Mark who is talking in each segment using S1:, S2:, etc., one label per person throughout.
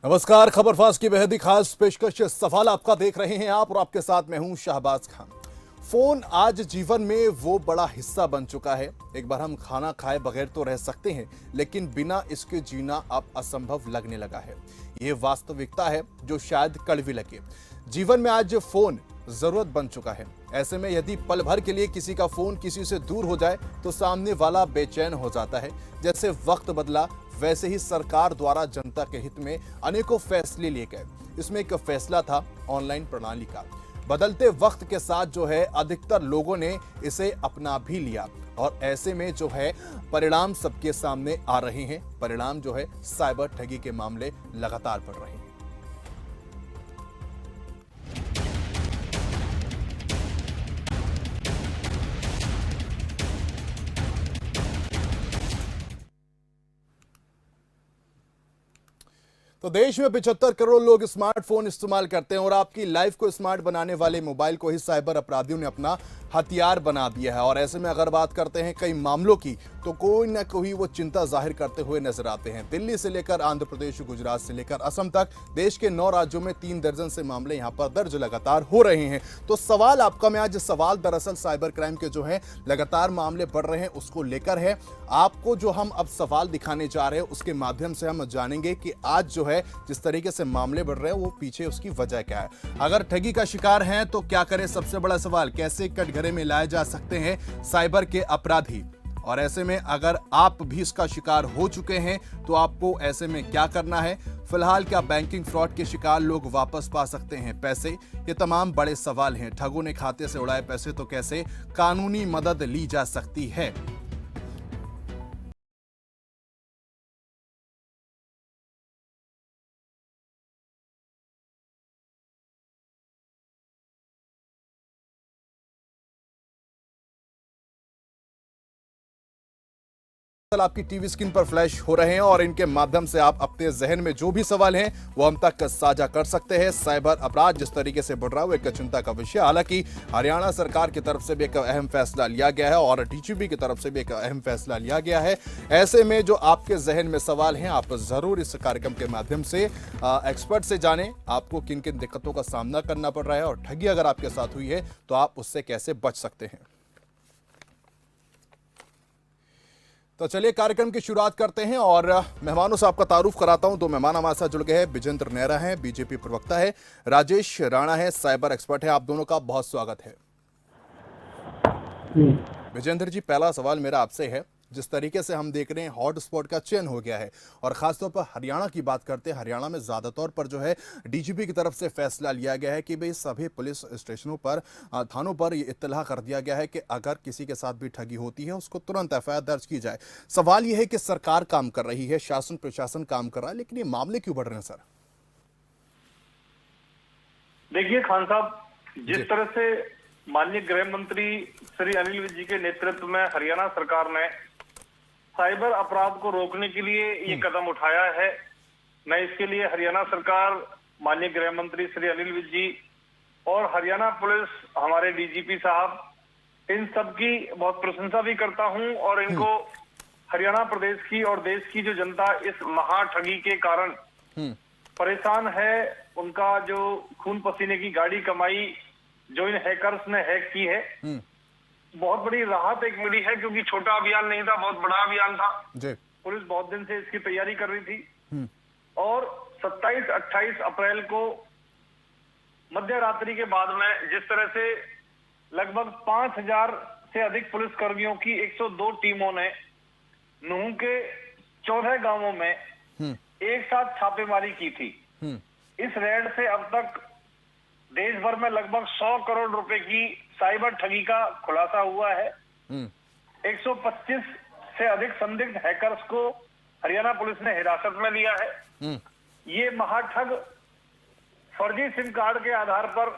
S1: नमस्कार। खबर फास्ट की बेहद ही खास पेशकश सवाल आपका देख रहे हैं आप और आपके साथ मैं हूं शाहबाज खान। फोन आज जीवन में वो बड़ा हिस्सा बन चुका है। एक बार हम खाना खाए बगैर तो रह सकते हैं, लेकिन बिना इसके जीना अब असंभव लगने लगा है। ये वास्तविकता है जो शायद कड़वी लगे। जीवन में आज फोन जरूरत बन चुका है। ऐसे में यदि पल भर के लिए किसी का फोन किसी से दूर हो जाए तो सामने वाला बेचैन हो जाता है। जैसे वक्त बदला वैसे ही सरकार द्वारा जनता के हित में अनेकों फैसले लिए गए। इसमें एक फैसला था ऑनलाइन प्रणाली का। बदलते वक्त के साथ जो है अधिकतर लोगों ने इसे अपना भी लिया और ऐसे में जो है परिणाम सबके सामने आ रहे हैं। परिणाम जो है साइबर ठगी के मामले लगातार बढ़ रहे हैं। तो देश में 75 करोड़ लोग स्मार्टफोन इस्तेमाल करते हैं और आपकी लाइफ को स्मार्ट बनाने वाले मोबाइल को ही साइबर अपराधियों ने अपना हथियार बना दिया है। और ऐसे में अगर बात करते हैं कई मामलों की, तो कोई ना कोई वो चिंता जाहिर करते हुए नजर आते हैं। दिल्ली से लेकर आंध्र प्रदेश, गुजरात से लेकर असम तक देश के 9 राज्यों में 3 दर्जन से मामले यहां पर दर्ज लगातार हो रहे हैं। तो सवाल आपका, मैं आज सवाल दरअसल साइबर क्राइम के जो है लगातार मामले बढ़ रहे हैं उसको लेकर है। आपको जो हम अब सवाल दिखाने जा रहे हैं उसके माध्यम से हम जानेंगे कि आज जो है जिस तरीके से मामले बढ़ रहे हैं वो पीछे उसकी वजह क्या है। अगर ठगी का शिकार हैं तो क्या करें, सबसे बड़ा सवाल। कैसे कटघरे में लाए जा सकते हैं साइबर के अपराधी, और ऐसे में अगर आप भी इसका शिकार हो चुके हैं तो आपको ऐसे में क्या करना है। फिलहाल क्या बैंकिंग फ्रॉड के शिकार लोग वापस पा सकते हैं पैसे, ये तमाम बड़े सवाल हैं। ठगों ने खाते से उड़ाए पैसे तो कैसे कानूनी मदद ली जा सकती है। आपकी टीवी स्क्रीन पर फ्लैश हो रहे हैं और इनके माध्यम से आप अपने जहन में जो भी सवाल हैं वो हम तक साझा कर सकते हैं। साइबर अपराध जिस तरीके से बढ़ रहा है वो एक चिंता का विषय। हालांकि हरियाणा सरकार की तरफ से भी एक अहम फैसला लिया गया है और डीजीपी की तरफ से भी एक अहम फैसला लिया गया है। ऐसे में जो आपके जहन में सवाल हैं आप जरूर इस कार्यक्रम के माध्यम से एक्सपर्ट से जानें आपको किन किन दिक्कतों का सामना करना पड़ रहा है और ठगी अगर आपके साथ हुई है तो आप उससे कैसे बच सकते हैं। तो चलिए कार्यक्रम की शुरुआत करते हैं और मेहमानों से आपका तारुफ कराता हूं। दो मेहमान हमारे साथ जुड़ गए हैं। विजेंद्र नेहरा हैं, बीजेपी प्रवक्ता है, राजेश राणा है, साइबर एक्सपर्ट है। आप दोनों का बहुत स्वागत है। विजेंद्र जी, पहला सवाल मेरा आपसे है। जिस तरीके से हम देख रहे हैं हॉटस्पॉट का चयन हो गया है और खासतौर पर हरियाणा की बात करते हैं, हरियाणा में ज्यादातर पर जो है डीजीपी की तरफ से फैसला लिया गया है कि भाई सभी पुलिस स्टेशनों पर, थानों पर ये इत्तला कर दिया गया है कि अगर किसी के साथ भी ठगी होती है उसको तुरंत एफआईआर दर्ज की जाए। सवाल यह है कि सरकार काम कर रही है, शासन प्रशासन काम कर रहा है, लेकिन ये मामले क्यों बढ़ रहे हैं सर?
S2: देखिए खान साहब,
S1: जी।
S2: जिस तरह से माननीय गृह मंत्री श्री अनिल विज जी के नेतृत्व में हरियाणा सरकार ने साइबर अपराध को रोकने के लिए ये कदम उठाया है, मैं इसके लिए हरियाणा सरकार, माननीय गृह मंत्री श्री अनिल विज जी और हरियाणा पुलिस, हमारे डीजीपी साहब, इन सब की बहुत प्रशंसा भी करता हूं और इनको हरियाणा प्रदेश की और देश की जो जनता इस महा ठगी के कारण परेशान है, उनका जो खून पसीने की गाड़ी कमाई जो इन हैकर्स ने हैक की है, बहुत बड़ी राहत एक मिली है। क्योंकि छोटा अभियान नहीं था, बहुत बड़ा अभियान था।
S1: जी।
S2: पुलिस बहुत दिन से इसकी तैयारी कर रही थी और 27-28 अप्रैल को मध्य रात्रि के बाद में जिस तरह से लगभग 5000 से अधिक पुलिस कर्मियों की 102 टीमों ने नूह के 14 गांवों में एक साथ छापेमारी की थी। इस रेड से अब तक देश भर में लगभग 100 करोड़ रुपए की साइबर ठगी का खुलासा हुआ है। 125 से अधिक संदिग्ध हैकर्स को हरियाणा पुलिस ने हिरासत में लिया है। ये महाठग फर्जी सिम कार्ड के आधार पर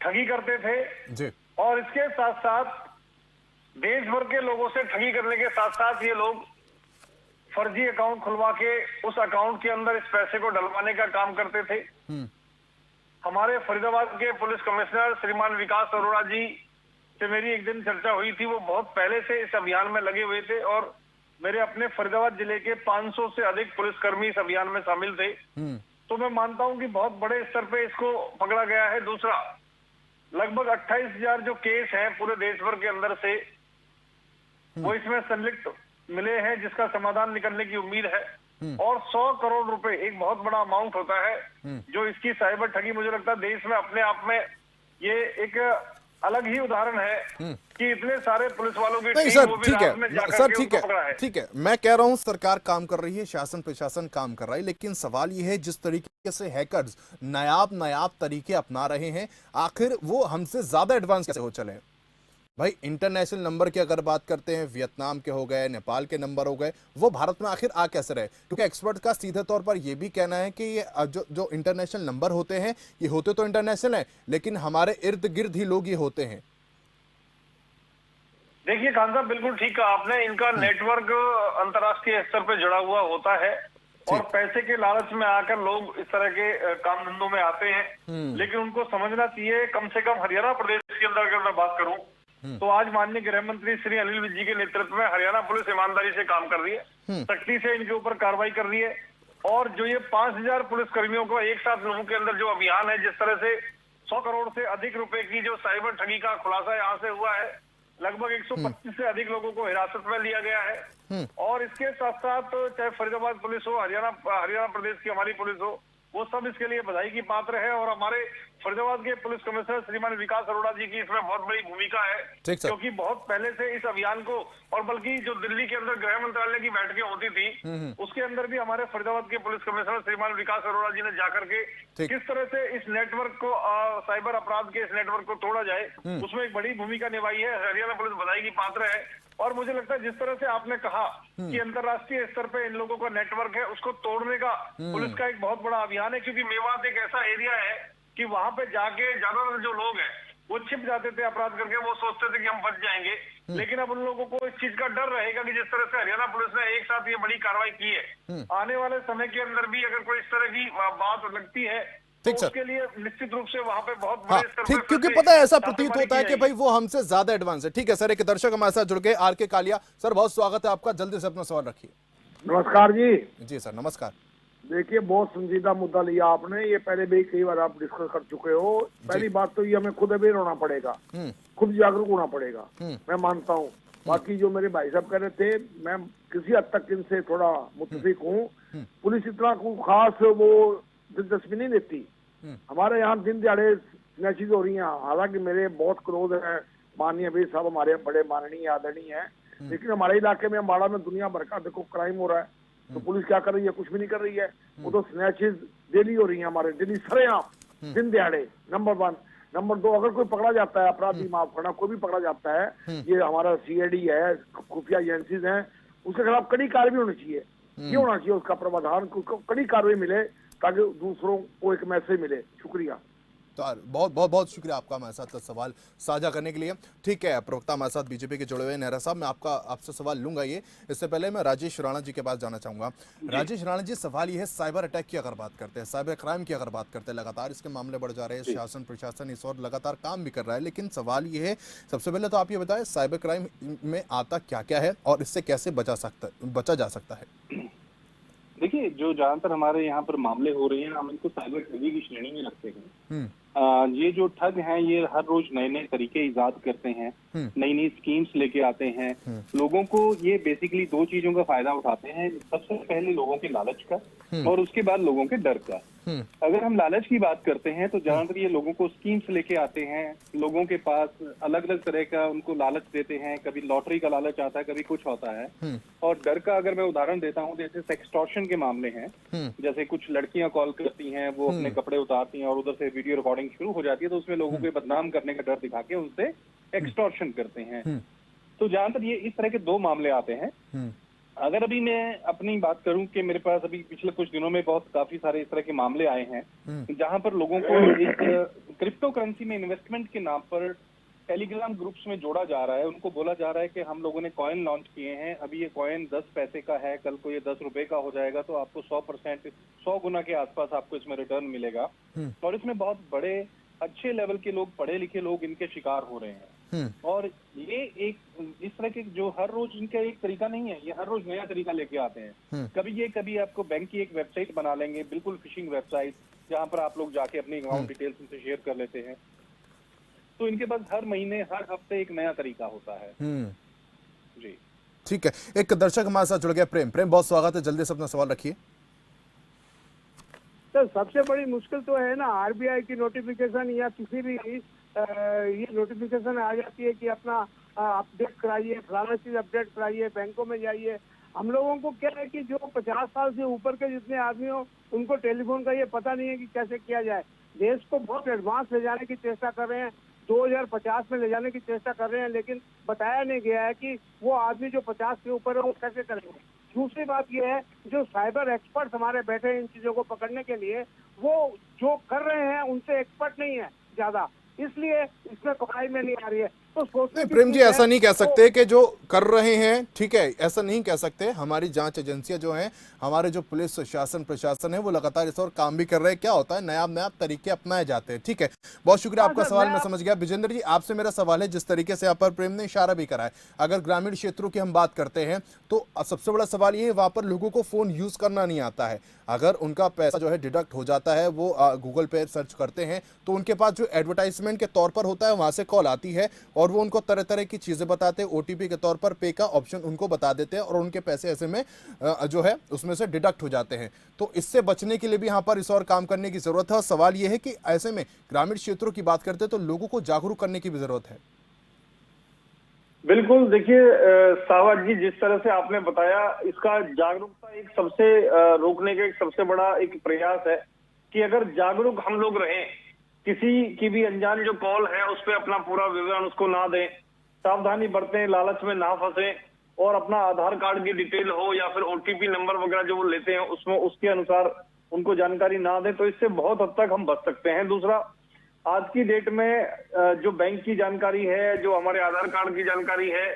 S2: ठगी करते थे
S1: जी।
S2: और इसके साथ साथ देश भर के लोगों से ठगी करने के साथ साथ ये लोग फर्जी अकाउंट खुलवा के उस अकाउंट के अंदर इस पैसे को डलवाने का काम करते थे। हमारे फरीदाबाद के पुलिस कमिश्नर श्रीमान विकास अरोड़ा जी से मेरी एक दिन चर्चा हुई थी। वो बहुत पहले से इस अभियान में लगे हुए थे और मेरे अपने फरीदाबाद जिले के 500 से अधिक पुलिसकर्मी इस अभियान में शामिल थे। तो मैं मानता हूं कि बहुत बड़े स्तर पे इसको पकड़ा गया है। दूसरा, लगभग 28,000 जो केस हैं पूरे देश भर के अंदर से, वो इसमें संलिप्त मिले हैं, जिसका समाधान निकलने की उम्मीद है। और 100 करोड़ रुपए एक बहुत बड़ा अमाउंट होता है जो इसकी साइबर ठगी, मुझे लगता है देश में अपने आप में ये एक अलग ही उदाहरण है कि इतने सारे पुलिस वालों की
S1: नहीं
S2: टीम
S1: सर,
S2: वो भी
S1: ठीक
S2: रात में
S1: है
S2: जाकर
S1: सर,
S2: के
S1: ठीक
S2: उनको पकड़ा
S1: है, ठीक है। मैं कह रहा हूं सरकार काम कर रही है, शासन प्रशासन काम कर रहा है, लेकिन सवाल यह है जिस तरीके से हैकर्स नायाब तरीके अपना रहे हैं, आखिर वो हमसे ज्यादा एडवांस कैसे हो चले? भाई इंटरनेशनल नंबर की अगर बात करते हैं, वियतनाम के हो गए, नेपाल के नंबर हो गए, वो भारत में आखिर आ कैसे रहे? क्योंकि एक्सपर्ट का सीधे तौर पर यह भी कहना है कि ये जो इंटरनेशनल नंबर होते हैं, ये होते तो इंटरनेशनल हैं, लेकिन हमारे इर्द गिर्द ही लोग ये होते हैं।
S2: देखिए खान साहब, बिल्कुल ठीक कहा आपने। इनका नेटवर्क अंतर्राष्ट्रीय स्तर पे जुड़ा हुआ होता है और पैसे के लालच में आकर लोग इस तरह के काम धंधों में आते हैं। लेकिन उनको समझना चाहिए, कम से कम हरियाणा प्रदेश के अंदर अगर मैं बात करूं तो आज माननीय गृह मंत्री श्री अनिल विज जी के नेतृत्व में हरियाणा पुलिस ईमानदारी से काम कर रही है, सख्ती से इनके ऊपर कार्रवाई कर रही है। और जो ये 5,000 पुलिस कर्मियों को एक साथ लोगों के अंदर जो अभियान है, जिस तरह से 100 करोड़ से अधिक रुपए की जो साइबर ठगी का खुलासा यहाँ से हुआ है, लगभग 125 से अधिक लोगों को हिरासत में लिया गया है। और इसके साथ साथ चाहे फरीदाबाद पुलिस हो, हरियाणा प्रदेश की हमारी पुलिस हो, वो सब इसके लिए बधाई की पात्र है। और हमारे फरीदाबाद के पुलिस कमिश्नर श्रीमान विकास अरोड़ा जी की इसमें बहुत बड़ी भूमिका है, क्योंकि बहुत पहले से इस अभियान को, और बल्कि जो दिल्ली के अंदर गृह मंत्रालय की बैठकें होती थी, उसके अंदर भी हमारे फरीदाबाद के पुलिस कमिश्नर श्रीमान विकास अरोड़ा जी ने जाकर के किस तरह से इस नेटवर्क को, साइबर अपराध के इस नेटवर्क को तोड़ा जाए, उसमें एक बड़ी भूमिका निभाई है। हरियाणा पुलिस बधाई की पात्र है। और मुझे लगता है जिस तरह से आपने कहा कि अंतर्राष्ट्रीय स्तर पे इन लोगों का नेटवर्क है, उसको तोड़ने का पुलिस का एक बहुत बड़ा अभियान है। क्योंकि मेवात एक ऐसा एरिया है कि वहां पे जाके ज्यादातर जो लोग हैं वो छिप जाते थे अपराध करके, वो सोचते थे कि हम बच जाएंगे। लेकिन अब उन लोगों को इस चीज का डर रहेगा कि जिस तरह से हरियाणा पुलिस ने एक साथ ये बड़ी कार्रवाई की है, आने वाले समय के अंदर भी अगर कोई इस तरह की बात लगती है तो उसके लिए निश्चित रूप से वहां पे बहुत बड़े स्तर
S1: पर, क्योंकि पता है ऐसा प्रतीत होता है कि भाई वो हमसे ज्यादा एडवांस है। ठीक है सर, एक दर्शक हमारे साथ जुड़ गए, आर के कालिया सर, बहुत स्वागत है आपका, जल्दी से अपना सवाल रखिए।
S3: नमस्कार जी।
S1: जी सर नमस्कार।
S3: देखिए, बहुत संजीदा मुद्दा लिया आपने, ये पहले भी कई बार आप डिस्कस कर चुके हो। पहली बात तो ये हमें खुद अवेयर होना पड़ेगा, खुद जागरूक होना पड़ेगा, मैं मानता हूँ। बाकी जो मेरे भाई साहब कह रहे थे, मैं किसी हद तक इनसे थोड़ा मुत्तफिक हूँ। पुलिस इतना खास वो दिलचस्पी नहीं देती। हमारे यहाँ दिन दिहाड़े स्नैचिज हो रही हैं, हालांकि मेरे बहुत क्लोज है माननीय भाई साहब, हमारे बड़े माननीय आदरणीय हैं, लेकिन हमारे इलाके में अम्बाड़ा में दुनिया भर का देखो क्राइम हो रहा है, तो पुलिस क्या कर रही है? कुछ भी नहीं कर रही है। वो तो स्नैचेस डेली हो रही है हमारे, डेली सरेआम दिन दिहाड़े। नंबर 1। नंबर 2, अगर कोई पकड़ा जाता है, अपराधी माफ करना, कोई भी पकड़ा जाता है, ये हमारा सीआईडी है, खुफिया एजेंसीज हैं, उसके खिलाफ कड़ी कार्रवाई होनी चाहिए। ये होना चाहिए उसका प्रावधान, उसको कड़ी कार्रवाई मिले ताकि दूसरों को एक मैसेज मिले। शुक्रिया।
S1: तो बहुत बहुत बहुत शुक्रिया आपका हमारे साथ सवाल साझा करने के लिए। ठीक है, प्रवक्ता हमारे साथ बीजेपी के जुड़े हुए नेहरा साहब, मैं आपसे सवाल लूंगा। ये इससे पहले मैं राजेश राणा जी के पास जाना चाहूंगा। राजेश राणा जी, सवाल ये है, साइबर अटैक की अगर बात करते हैं, साइबर क्राइम की अगर बात करते हैं, लगातार इसके मामले बढ़ जा रहे हैं, शासन प्रशासन इस और लगातार काम भी कर रहा है, लेकिन सवाल ये है, सबसे पहले तो आप ये बताएं साइबर क्राइम में आता क्या क्या है और इससे कैसे बचा जा सकता है?
S4: देखिए, जो ज्यादातर हमारे यहाँ पर मामले हो रहे हैं, हम इनको साइबर ठगी की श्रेणी में रखते हैं। ये जो ठग हैं, ये हर रोज नए नए तरीके इजाद करते हैं, नई नई स्कीम्स लेके आते हैं। लोगों को ये बेसिकली 2 चीजों का फायदा उठाते हैं। सबसे पहले लोगों के लालच का और उसके बाद लोगों के डर का। अगर हम लालच की बात करते हैं तो ज्यादातर ये लोगों को स्कीम्स लेके आते हैं, लोगों के पास अलग अलग तरह का उनको लालच देते हैं। कभी लॉटरी का लालच आता है, कभी कुछ होता है। और डर का अगर मैं उदाहरण देता हूँ, जैसे सेक्सटॉर्शन के मामले हैं, जैसे कुछ लड़कियां कॉल करती हैं, वो अपने कपड़े उतारती हैं और उधर से वीडियो रिकॉर्डिंग शुरू हो जाती है, तो उसमें लोगों को बदनाम करने का डर दिखा के उनसे एक्सटॉर्शन करते हैं। तो ज्यादातर ये इस तरह के 2 मामले आते हैं। अगर अभी मैं अपनी बात करूं कि मेरे पास अभी पिछले कुछ दिनों में काफी सारे इस तरह के मामले आए हैं, जहां पर लोगों को एक क्रिप्टो करेंसी में इन्वेस्टमेंट के नाम पर टेलीग्राम ग्रुप्स में जोड़ा जा रहा है। उनको बोला जा रहा है कि हम लोगों ने कॉइन लॉन्च किए हैं, अभी ये कॉइन 10 पैसे का है, कल को ये 10 रुपए का हो जाएगा, तो आपको 100% 100 गुना के आसपास आपको इसमें रिटर्न मिलेगा। और इसमें बहुत बड़े अच्छे लेवल के लोग, पढ़े लिखे लोग इनके शिकार हो रहे हैं। और ये एक इस तरह के जो हर रोज इनका एक तरीका नहीं है, ये हर रोज नया तरीका लेके आते हैं। कभी आपको बैंक की एक वेबसाइट बना लेंगे, बिल्कुल फिशिंग वेबसाइट, जहां पर आप लोग जाके अपनी अकाउंट डिटेल्स उनसे शेयर कर लेते हैं। तो इनके पास हर महीने, हर हफ्ते एक नया तरीका होता है। जी
S1: ठीक है, एक दर्शक हमारे साथ जुड़ गया, प्रेम। बहुत स्वागत है, जल्दी से अपना सवाल रखिए।
S5: तो सबसे बड़ी मुश्किल तो है ना, आरबीआई की नोटिफिकेशन या किसी भी ये नोटिफिकेशन आ जाती है कि अपना अपडेट कराइए, फलाना चीज अपडेट कराइए, बैंकों में जाइए। हम लोगों को क्या है कि जो 50 साल से ऊपर के जितने आदमी हो उनको टेलीफोन का ये पता नहीं है कि कैसे किया जाए। देश को बहुत एडवांस ले जाने की चेष्टा कर रहे हैं, 2050 में ले जाने की चेष्टा कर रहे हैं, लेकिन बताया नहीं गया है कि वो आदमी जो 50 के ऊपर है वो कैसे करेंगे। दूसरी बात यह है, जो साइबर एक्सपर्ट हमारे बैठे हैं इन चीजों को पकड़ने के लिए, वो जो कर रहे हैं उनसे एक्सपर्ट नहीं है ज्यादा, इसलिए इसमें पकड़ाई में नहीं आ रही है। तो सोचने की
S1: प्रेम जी,
S5: चीज है,
S1: ऐसा नहीं कह
S5: तो
S1: सकते कि जो कर रहे हैं, ठीक है, ऐसा नहीं कह सकते। हमारी जांच एजेंसियां जो हैं, हमारे जो पुलिस शासन प्रशासन है, वो लगातार इस और काम भी कर रहे हैं। क्या होता है, नया तरीके अपनाए जाते हैं। ठीक है, बहुत शुक्रिया आपका सवाल मैं समझ गया। विजेंद्र जी, आपसे मेरा सवाल है, जिस तरीके से यहाँ पर प्रेम ने इशारा भी करा है, अगर ग्रामीण क्षेत्रों की हम बात करते हैं तो सबसे बड़ा सवाल ये है, वहां पर लोगों को फोन यूज करना नहीं आता है। अगर उनका पैसा जो है डिडक्ट हो जाता है, वो गूगल पे सर्च करते हैं तो उनके पास जो एडवर्टाइजमेंट के तौर पर होता है, वहां से कॉल आती है और वो उनको तरह तरह की चीजें बताते हैं, ओटीपी के तौर पर पे का ऑप्शन उनको बता देते हैं और उनके पैसे ऐसे में जो है उसमें से डिडक्ट हो जाते हैं। तो इससे बचने के लिए भी यहाँ पर इस और काम करने की जरूरत है। और सवाल यह है कि ऐसे में ग्रामीण क्षेत्रों की बात करते हैं तो लोगों को जागरूक करने की भी जरूरत है।
S2: बिल्कुल, देखिए सावत जी, जिस तरह से आपने बताया, इसका जागरूकता एक सबसे रोकने का एक सबसे बड़ा एक प्रयास है कि अगर जागरूक हम लोग रहें, किसी की भी अनजान जो कॉल है उस पर अपना पूरा विवरण उसको ना दें, सावधानी बरतें, लालच में ना फंसें और अपना आधार कार्ड की डिटेल हो या फिर ओटीपी नंबर वगैरह जो वो लेते हैं उसमें उसके अनुसार उनको जानकारी ना दें, तो इससे बहुत हद तक हम बच सकते हैं। दूसरा, आज की डेट में जो बैंक की जानकारी है, जो हमारे आधार कार्ड की जानकारी है,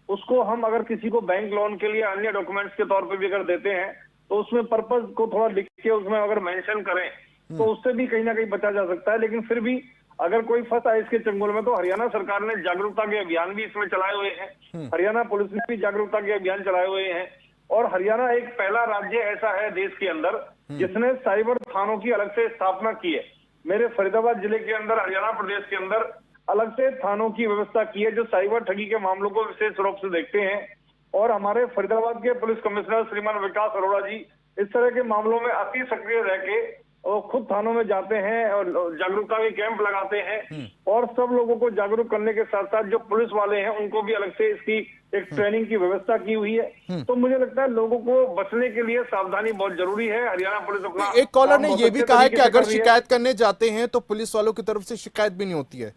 S2: उसको हम अगर किसी को बैंक लोन के लिए अन्य डॉक्यूमेंट्स के तौर पे भी अगर देते हैं तो उसमें पर्पस को थोड़ा लिख के उसमें अगर मेंशन करें तो उससे भी कहीं ना कहीं बचा जा सकता है। लेकिन फिर भी अगर कोई फंसा है इसके चंगुल में, तो हरियाणा सरकार ने जागरूकता के अभियान भी इसमें चलाए हुए हैं, हरियाणा पुलिस ने भी जागरूकता के अभियान चलाए हुए हैं और हरियाणा एक पहला राज्य ऐसा है देश के अंदर जिसने साइबर थानों की अलग से स्थापना की है। मेरे फरीदाबाद जिले के अंदर, हरियाणा प्रदेश के अंदर अलग से थानों की व्यवस्था की है जो साइबर ठगी के मामलों को विशेष रूप से देखते हैं। और हमारे फरीदाबाद के पुलिस कमिश्नर श्रीमान विकास अरोड़ा जी इस तरह के मामलों में अति सक्रिय रह के और खुद थानों में जाते हैं और जागरूकता के कैंप लगाते हैं और सब लोगों को जागरूक करने के साथ साथ जो पुलिस वाले हैं उनको भी अलग से इसकी एक ट्रेनिंग की व्यवस्था की हुई है। तो मुझे लगता है लोगों को बचने के लिए सावधानी बहुत जरूरी है। हरियाणा पुलिस अपना,
S1: एक कॉलर ने यह भी कहा है कि अगर शिकायत करने जाते हैं तो पुलिस वालों की तरफ से शिकायत भी नहीं होती है।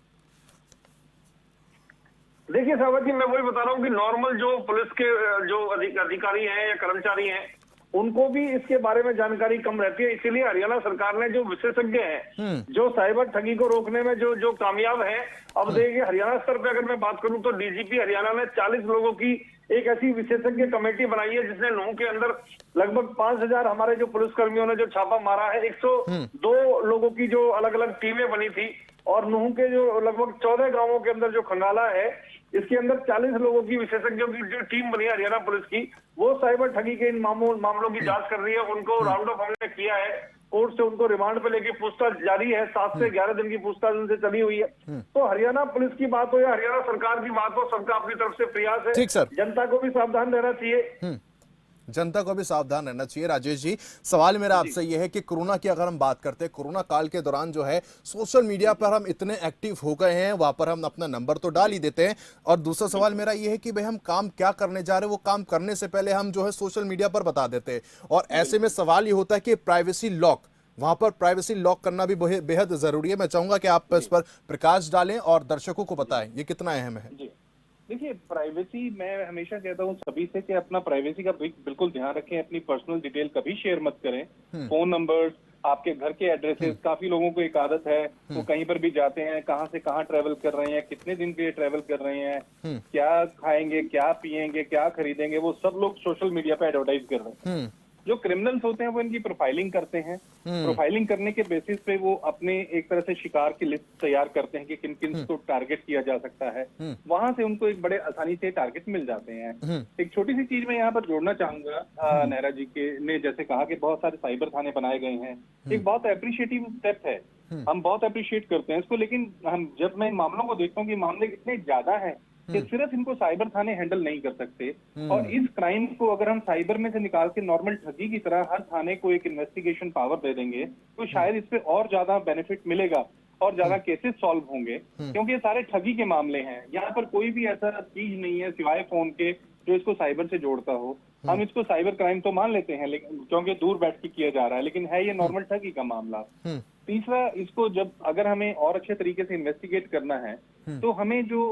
S2: देखिए सावत जी, मैं वही बता रहा हूँ कि नॉर्मल जो पुलिस के जो अधिकारी हैं या कर्मचारी हैं उनको भी इसके बारे में जानकारी कम रहती है। इसीलिए हरियाणा सरकार ने जो विशेषज्ञ हैं जो साइबर ठगी को रोकने में जो कामयाब हैं, अब देखिए हरियाणा स्तर पे अगर मैं बात करूं तो डीजीपी हरियाणा ने 40 लोगों की एक ऐसी विशेषज्ञ कमेटी बनाई है जिसने नूह के अंदर लगभग 5000 हमारे जो पुलिसकर्मियों ने जो छापा मारा है, 102 लोगों की जो अलग अलग टीमें बनी थी और नूह के जो लगभग 14 गांवों के अंदर जो खंगाला है इसके अंदर 40 लोगों की विशेषज्ञों की जो टीम बनी है हरियाणा पुलिस की, वो साइबर ठगी के इन मामलों की जांच कर रही है। उनको राउंड अप हमने किया है, कोर्ट से उनको रिमांड पे लेके पूछताछ जारी है, 7 से 11 दिन की पूछताछ उनसे चली हुई है। तो हरियाणा पुलिस की बात हो या हरियाणा सरकार की बात हो, सबका अपनी तरफ से प्रयास है।
S1: ठीक सर,
S2: जनता को भी सावधान रहना चाहिए।
S1: जनता को भी सावधान रहना चाहिए। राजेश जी, सवाल मेरा आपसे यह है कि कोरोना की अगर हम बात करते हैं, कोरोना काल के दौरान जो है सोशल मीडिया पर हम इतने एक्टिव हो गए हैं, वहां पर हम अपना नंबर तो डाल ही देते हैं। और दूसरा सवाल मेरा यह है कि भाई हम काम क्या करने जा रहे हैं, वो काम करने से पहले हम जो है सोशल मीडिया पर बता देते हैं। और ऐसे में सवाल ये होता है कि प्राइवेसी लॉक, वहां पर प्राइवेसी लॉक करना भी बेहद जरूरी है। मैं चाहूंगा कि आप इस पर प्रकाश डालें और दर्शकों को बताएं ये कितना अहम है।
S4: देखिए, प्राइवेसी मैं हमेशा कहता हूँ सभी से कि अपना प्राइवेसी का बिल्कुल ध्यान रखें, अपनी पर्सनल डिटेल कभी शेयर मत करें। फोन नंबर्स, आपके घर के एड्रेसेस, काफी लोगों को एक आदत है वो कहीं पर भी जाते हैं, कहाँ से कहाँ ट्रेवल कर रहे हैं, कितने दिन के लिए ट्रेवल कर रहे हैं, क्या खाएंगे, क्या पिएंगे, क्या खरीदेंगे, वो सब लोग सोशल मीडिया पे एडवर्टाइज कर रहे हैं। जो क्रिमिनल्स होते हैं वो इनकी प्रोफाइलिंग करते हैं। प्रोफाइलिंग करने के बेसिस पे वो अपने एक तरह से शिकार की लिस्ट तैयार करते हैं कि किन किन को टारगेट किया जा सकता है। वहां से उनको एक बड़े आसानी से टारगेट मिल जाते हैं। एक छोटी सी चीज मैं यहाँ पर जोड़ना चाहूंगा, नेहरा जी के ने जैसे कहा कि बहुत सारे साइबर थाने बनाए गए हैं, एक बहुत अप्रिशिएटिव स्टेप है, हम बहुत अप्रिशिएट करते हैं इसको। लेकिन हम जब मैं मामलों को देखता हूँ कि मामले इतने ज्यादा हैं कि सिर्फ इनको साइबर थाने हैंडल नहीं कर सकते, और इस क्राइम को अगर हम साइबर में से निकाल के नॉर्मल ठगी की तरह हर थाने को एक इन्वेस्टिगेशन पावर दे देंगे तो शायद इस पे और ज्यादा बेनिफिट मिलेगा और ज्यादा केसेस सॉल्व होंगे, क्योंकि ये सारे ठगी के मामले हैं। यहाँ पर कोई भी ऐसा चीज नहीं है सिवाय फोन के जो इसको साइबर से जोड़ता हो। हम इसको साइबर क्राइम तो मान लेते हैं लेकिन क्योंकि दूर बैठ के किया जा रहा है, लेकिन है ये नॉर्मल ठगी का मामला। तीसरा, इसको जब अगर हमें और अच्छे तरीके से इन्वेस्टिगेट करना है तो हमें जो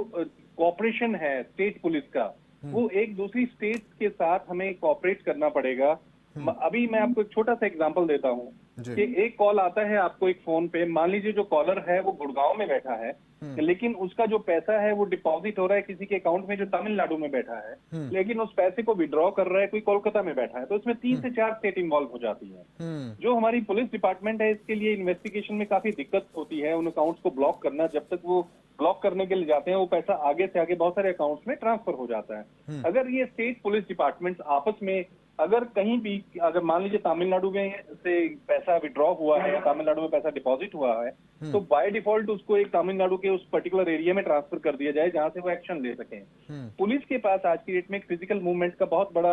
S4: कोऑपरेशन है स्टेट पुलिस का, वो एक दूसरी स्टेट के साथ हमें कोऑपरेट करना पड़ेगा। अभी मैं आपको एक छोटा सा एग्जांपल देता हूँ कि एक कॉल आता है आपको एक फोन पे, मान लीजिए जो कॉलर है वो गुड़गांव में बैठा है, लेकिन उसका जो पैसा है वो डिपॉजिट हो रहा है किसी के अकाउंट में जो तमिलनाडु में बैठा है, लेकिन उस पैसे को विड्रॉ कर रहा है कोई कोलकाता में बैठा है। तो इसमें 3 से 4 स्टेट इन्वॉल्व हो जाती है। जो हमारी पुलिस डिपार्टमेंट है इसके लिए इन्वेस्टिगेशन में काफी दिक्कत होती है उन अकाउंट्स को ब्लॉक करना। जब तक वो ब्लॉक करने के लिए जाते हैं वो पैसा आगे से आगे बहुत सारे अकाउंट्स में ट्रांसफर हो जाता है। अगर ये स्टेट पुलिस डिपार्टमेंट्स आपस में अगर कहीं भी, अगर मान लीजिए तमिलनाडु में से पैसा विड्रॉ हुआ है या तमिलनाडु में पैसा डिपॉजिट हुआ है, तो बाय डिफॉल्ट उसको एक तमिलनाडु के उस पर्टिकुलर एरिया में ट्रांसफर कर दिया जाए जहां से वो एक्शन ले सकें। पुलिस के पास आज की डेट में एक फिजिकल मूवमेंट का बहुत बड़ा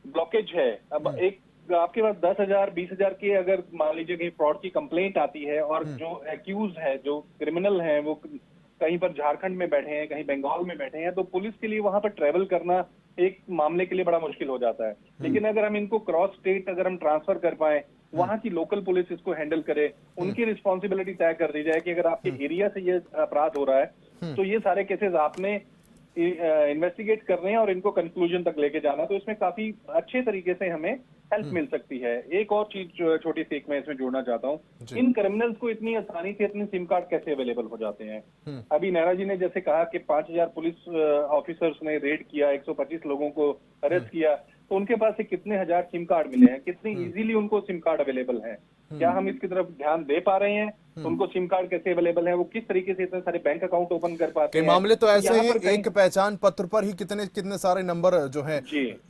S4: ब्लॉकेज है। अब एक आपके पास 10,000 20,000 की अगर मान लीजिए कहीं फ्रॉड की कंप्लेंट आती है और जो एक्यूज है, जो क्रिमिनल है, वो कहीं पर झारखंड में बैठे हैं, कहीं बंगाल में बैठे हैं, तो पुलिस के लिए वहां पर ट्रेवल करना एक मामले के लिए बड़ा मुश्किल हो जाता है। लेकिन अगर हम इनको क्रॉस स्टेट अगर हम ट्रांसफर कर पाए, वहां की लोकल पुलिस इसको हैंडल करे, उनकी रिस्पॉन्सिबिलिटी तय कर दी जाए कि अगर आपके एरिया से ये अपराध हो रहा है तो ये सारे केसेस आपने इन्वेस्टिगेट करने हैं और इनको कंक्लूजन तक लेके जाना, तो इसमें काफी अच्छे तरीके से हमें हेल्प मिल सकती है। एक और चीज छोटी सी मैं इसमें जोड़ना चाहता हूँ, इन क्रिमिनल्स को इतनी आसानी से इतने सिम कार्ड कैसे अवेलेबल हो जाते हैं। अभी नेहरा जी ने जैसे कहा कि 5,000 पुलिस ऑफिसर्स ने रेड किया, 125 लोगों को अरेस्ट किया, तो उनके पास से कितने हजार सिम कार्ड मिले हैं, कितनी इजीली उनको सिम कार्ड अवेलेबल है। क्या हम इसकी तरफ ध्यान दे पा रहे हैं? उनको सिम कार्ड कैसे अवेलेबल है, वो किस तरीके से इतने सारे बैंक अकाउंट ओपन कर पाते हैं?
S1: मामले तो ऐसे हैं, एक पहचान पत्र पर ही कितने कितने सारे नंबर जो है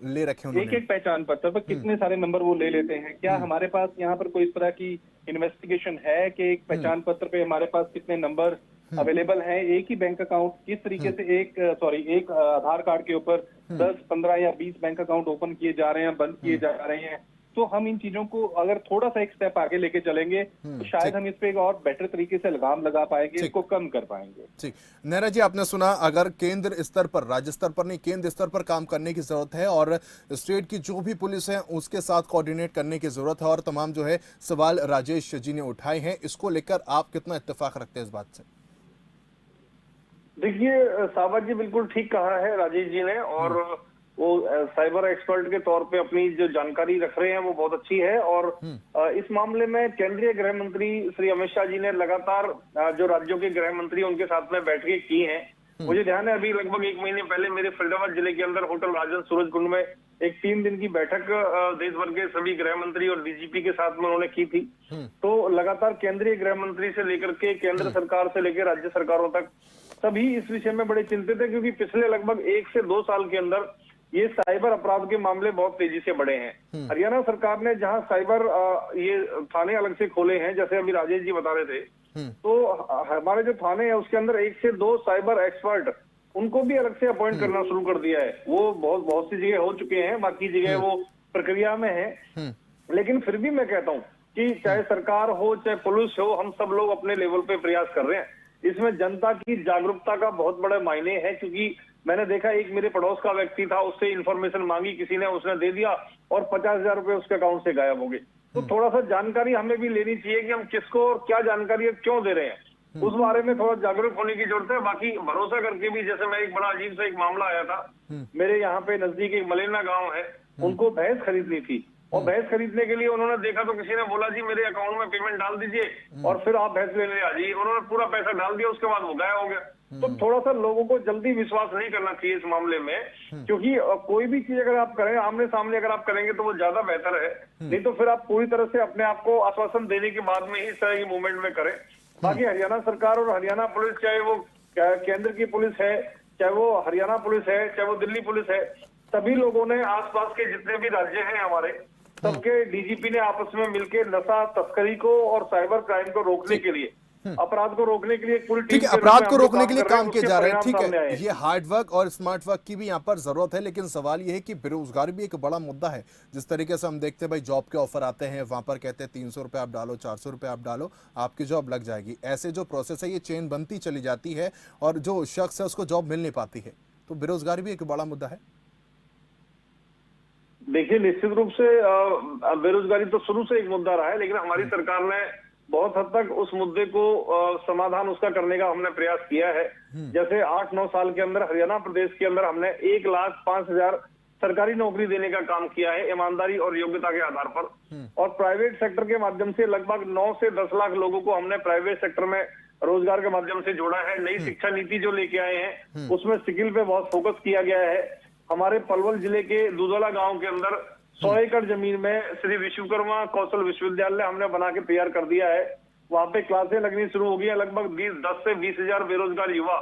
S1: ले रखे हैं
S4: एक पहचान पत्र पर कितने सारे नंबर वो ले लेते हैं। क्या हमारे पास यहाँ पर कोई इस तरह की इन्वेस्टिगेशन है कि एक पहचान पत्र पे हमारे पास कितने नंबर अवेलेबल हैं? एक ही बैंक अकाउंट किस तरीके से एक आधार कार्ड के ऊपर 10, 15 या 20 बैंक अकाउंट ओपन किए जा रहे हैं, बंद किए जा रहे हैं? तो हम इन चीजों को अगर थोड़ा सा एक स्टेप आगे लेके चलेंगे तो शायद हम इस पे एक और बेटर तरीके से लगाम लगा पाएंगे, इसको कम कर पाएंगे।
S1: ठीक, नेहरा जी आपने सुना, अगर केंद्र स्तर पर, राज्य स्तर पर नहीं, केंद्र स्तर पर काम करने की जरूरत है और स्टेट की जो भी पुलिस है उसके साथ कोऑर्डिनेट करने की जरूरत है, और तमाम जो है सवाल राजेश जी ने उठाए हैं, इसको लेकर आप कितना इत्तेफाक रखते हैं इस बात से?
S2: देखिए सावत जी बिल्कुल ठीक कहा है राजेश जी ने, और वो साइबर एक्सपर्ट के तौर पे अपनी जो जानकारी रख रहे हैं वो बहुत अच्छी है। और इस मामले में केंद्रीय गृह मंत्री श्री अमित शाह जी ने लगातार जो राज्यों के गृह मंत्री उनके साथ में बैठकें की हैं। मुझे ध्यान है अभी लगभग 1 महीने पहले मेरे फरीदाबाद जिले के अंदर होटल राजन सूरजकुंड में एक 3 दिन की बैठक देश भर के सभी गृह मंत्री और डीजीपी के साथ में उन्होंने की थी। तो लगातार केंद्रीय गृह मंत्री से लेकर के केंद्र सरकार से लेकर राज्य सरकारों तक सभी इस विषय में बड़े चिंतित है, क्योंकि पिछले लगभग 1 से 2 साल के अंदर ये साइबर अपराध के मामले बहुत तेजी से बढ़े हैं। हरियाणा सरकार ने जहां साइबर ये थाने अलग से खोले हैं, जैसे अभी राजेश जी बता रहे थे, तो हमारे जो थाने हैं उसके अंदर 1 से 2 साइबर एक्सपर्ट उनको भी अलग से अपॉइंट करना शुरू कर दिया है। वो बहुत सी जगह हो चुके हैं, बाकी जगह वो प्रक्रिया में है। लेकिन फिर भी मैं कहता हूँ कि चाहे सरकार हो चाहे पुलिस हो, हम सब लोग अपने लेवल पे प्रयास कर रहे हैं। इसमें जनता की जागरूकता का बहुत बड़ा मायने है, क्योंकि मैंने देखा एक मेरे पड़ोस का व्यक्ति था, उससे इन्फॉर्मेशन मांगी किसी ने, उसने दे दिया और 50,000 रुपए उसके अकाउंट से गायब हो गए। तो थोड़ा सा जानकारी हमें भी लेनी चाहिए कि हम किसको और क्या जानकारी क्यों दे रहे हैं, उस बारे में थोड़ा जागरूक होने की जरूरत है। बाकी भरोसा करके भी, जैसे मैं एक बड़ा अजीब सा एक मामला आया था, मेरे यहाँ पे नजदीक एक मलेना गाँव है, उनको भैंस खरीदनी थी और भैंस खरीदने के लिए उन्होंने देखा तो किसी ने बोला जी मेरे अकाउंट में पेमेंट डाल दीजिए और फिर आप भैंस लेने आ जाइए। उन्होंने पूरा पैसा डाल दिया, उसके बाद वो गायब हो गया। तो थोड़ा सा लोगों को जल्दी विश्वास नहीं करना चाहिए इस मामले में, क्योंकि कोई भी चीज अगर आप करें आमने सामने अगर आप करेंगे तो वो ज्यादा बेहतर है, नहीं तो फिर आप पूरी तरह से अपने आप को आश्वासन देने के बाद में ही इस तरह की मूवमेंट में करें। बाकी हरियाणा सरकार और हरियाणा पुलिस, चाहे वो केंद्र की पुलिस है, चाहे वो हरियाणा पुलिस है, चाहे वो दिल्ली पुलिस है, सभी लोगों ने आसपास के जितने भी राज्य हैं हमारे, सबके डीजीपी ने आपस में मिलकर नशा तस्करी को और साइबर क्राइम को रोकने के लिए, अपराध को रोकने के लिए एक पूरी
S1: ठीक
S2: टीम
S1: है, अपराध को रोकने के लिए काम
S2: उसके
S1: किए जा रहे हैं।
S2: परिणाम
S1: ठीक
S2: सामने आए
S1: है,
S2: हैं।
S1: ये हार्ड वर्क और स्मार्ट वर्क की भी यहाँ पर जरूरत है, लेकिन सवाल ये है कि बेरोजगारी भी एक बड़ा मुद्दा है। जिस तरीके से हम देखते हैं भाई, जॉब के ऑफर आते हैं, वहां पर कहते हैं 300 रुपए आप डालो, 400 रुपए आप डालो, आपकी जॉब लग जाएगी। ऐसे जो प्रोसेस है ये चेन बनती चली जाती है और जो शख्स है उसको जॉब मिल नहीं पाती है। तो बेरोजगारी भी एक बड़ा मुद्दा है।
S2: देखिए, निश्चित रूप से बेरोजगारी तो शुरू से एक मुद्दा रहा है, लेकिन हमारी सरकार ने बहुत हद तक उस मुद्दे को समाधान उसका करने का हमने प्रयास किया है। जैसे 8-9 साल के अंदर हरियाणा प्रदेश के अंदर हमने 1,05,000 सरकारी नौकरी देने का काम किया है, ईमानदारी और योग्यता के आधार पर। और प्राइवेट सेक्टर के माध्यम से लगभग 9 से 10 लाख लोगों को हमने प्राइवेट सेक्टर में रोजगार के माध्यम से जोड़ा है। नई शिक्षा नीति जो लेके आए हैं उसमें स्किल पे बहुत फोकस किया गया है। हमारे पलवल जिले के दूधौला गांव के अंदर 100 एकड़ जमीन में श्री विश्वकर्मा कौशल विश्वविद्यालय हमने बना के तैयार कर दिया है। वहां पे क्लासें लगनी शुरू हो गई है। लगभग 10 से 20 हजार बेरोजगार युवा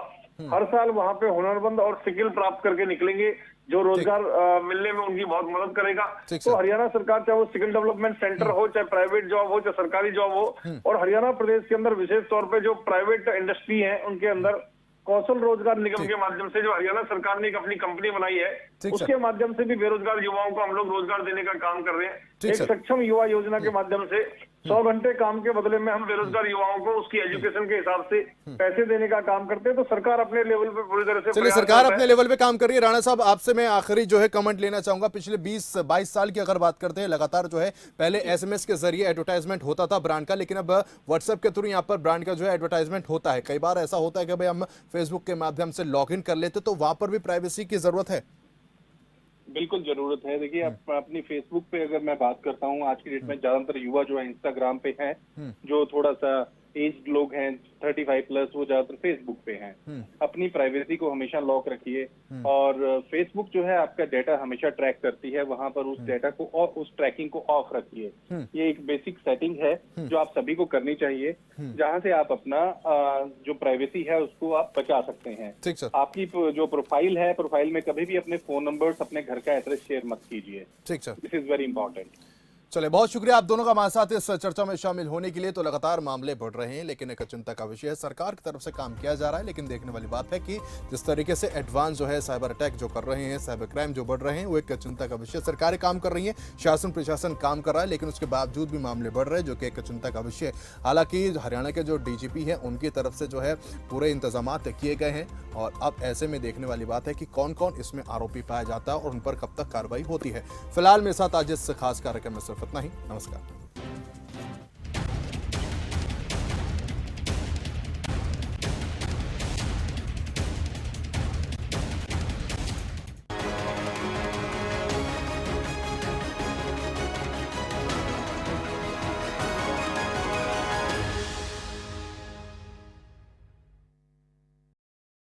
S2: हर साल वहां पे हुनरमंद और स्किल प्राप्त करके निकलेंगे, जो रोजगार मिलने में उनकी बहुत मदद करेगा। तो हरियाणा सरकार, चाहे वो स्किल डेवलपमेंट सेंटर हो, चाहे प्राइवेट जॉब हो, चाहे सरकारी जॉब हो, और हरियाणा प्रदेश के अंदर विशेष तौर पे जो प्राइवेट इंडस्ट्री है उनके अंदर कौशल रोजगार निगम के माध्यम से जो हरियाणा सरकार ने एक अपनी कंपनी बनाई है, उसके माध्यम से भी बेरोजगार युवाओं को हम लोग रोजगार देने का काम कर रहे हैं। एक सक्षम युवा योजना के माध्यम से 100 घंटे काम के बदले में हम बेरोजगार युवाओं को उसकी एजुकेशन के हिसाब से पैसे देने का काम करते हैं। तो सरकार अपने लेवल पे पूरी तरह से
S1: चलिए, सरकार अपने लेवल पे काम कर रही है। राणा साहब, आपसे मैं आखिरी जो है कमेंट लेना चाहूंगा। पिछले 20-22 साल की अगर बात करते हैं, लगातार जो है पहले एसएमएस के जरिए एडवर्टाइजमेंट होता था ब्रांड का, लेकिन अब व्हाट्सएप के थ्रू यहाँ पर ब्रांड का जो है एडवर्टाइजमेंट होता है। कई बार ऐसा होता है कि भाई हम फेसबुक के माध्यम से लॉग इन कर लेते, तो वहां पर भी प्राइवेसी की जरूरत है।
S4: बिल्कुल जरूरत है। देखिए, अपनी फेसबुक पे अगर मैं बात करता हूँ, आज की डेट में ज्यादातर युवा जो है इंस्टाग्राम पे हैं, जो थोड़ा सा एज्ड लोग हैं 35 प्लस, वो ज्यादातर फेसबुक पे हैं। अपनी प्राइवेसी को हमेशा लॉक रखिए, और फेसबुक जो है आपका डेटा हमेशा ट्रैक करती है, वहां पर उस डेटा को और उस ट्रैकिंग को ऑफ रखिए। ये एक बेसिक सेटिंग है जो आप सभी को करनी चाहिए, जहां से आप अपना जो प्राइवेसी है उसको आप बचा सकते हैं।
S1: ठीक सर।
S4: आपकी जो प्रोफाइल है, प्रोफाइल में कभी भी अपने फोन नंबर्स, अपने घर का एड्रेस शेयर मत कीजिए।
S1: ठीक sir,
S4: this is very important.
S1: चले, बहुत शुक्रिया आप दोनों का हमारे साथ इस चर्चा में शामिल होने के लिए। तो लगातार मामले बढ़ रहे हैं, लेकिन एक चिंता का विषय है। सरकार की तरफ से काम किया जा रहा है, लेकिन देखने वाली बात है कि जिस तरीके से एडवांस जो है साइबर अटैक जो कर रहे हैं, साइबर क्राइम जो बढ़ रहे हैं, वो एक चिंता का विषय। सरकारें काम कर रही हैं, शासन प्रशासन काम कर रहा है, लेकिन उसके बावजूद भी मामले बढ़ रहे हैं, जो कि एक चिंता का विषय है। हालांकि हरियाणा के जो डीजीपी हैं उनकी तरफ से जो है पूरे इंतजाम किए गए हैं, और अब ऐसे में देखने वाली बात है कि कौन कौन इसमें आरोपी पाया जाता है और उन पर कब तक कार्रवाई होती है। फिलहाल मेरे साथ आज इस खास कार्यक्रम में सिर्फ इतना ही। नमस्कार।